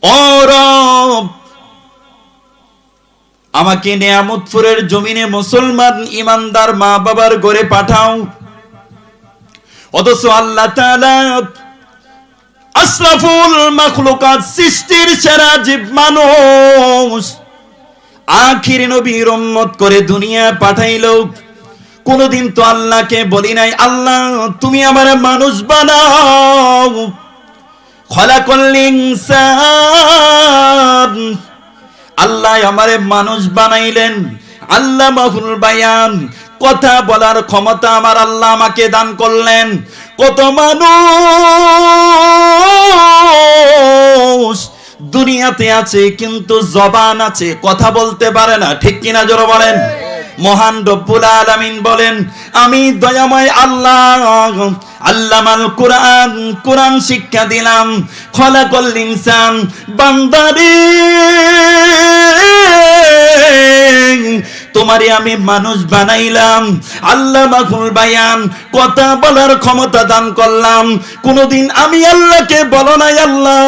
ও রব, আমাকে নিয়ামতপুরের জমিনে মুসলমান ইমানদার মা বাবার ঘরে পাঠাও। অথচ আল্লাহ তাআলা আশরাফুল মাখলুকাত, সৃষ্টির সেরা জীব মানুষ, আখির নবীর উম্মত করে দুনিয়া পাঠাইলো। কোনদিন তো আল্লাহকে বলি নাই, আল্লাহ তুমি আমার মানুষ বানাও। খলাকাল ইনসান, আল্লাহ আমারে মানুষ বানাইলেন। আল্লামাহুল বায়ান, কথা বলার ক্ষমতা আমার আল্লাহ আমাকে দান করলেন। কত মানুষ দুনিয়াতে আছে কিন্তু জবান আছে, কথা বলতে পারে না, ঠিক কিনা জোরে বলেন। মহান রব্বুল আলামিন বলেন, আমি দয়াময় আল্লাহ আল্লামাল কুরআন, কুরআন শিক্ষা দিলাম। খলাকাল ইনসান, বান্দারে তোমারে আমি মানুষ বানাইলাম। আল্লামাহুল বায়ান, কথা বলার ক্ষমতা দান করলাম। কোনদিন আমি আল্লাহকে বলো নাই, আল্লাহ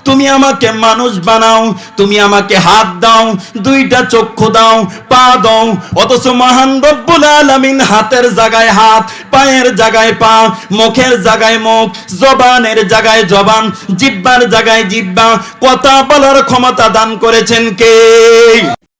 তুমি আমাকে মানুষ বানাও, তুমি আমাকে হাত দাও, দুইটা চক্ষু দাও, পা দাও। অথচ মহান রব্বুল আলামিন হাতের জায়গায় হাত, পায়ের জায়গায় পা, মুখের জায়গায় মুখ, জবানের জায়গায় জবান, জিহ্বার জায়গায় জিহ্বা, কথা বলার ক্ষমতা দান করেছেন কে?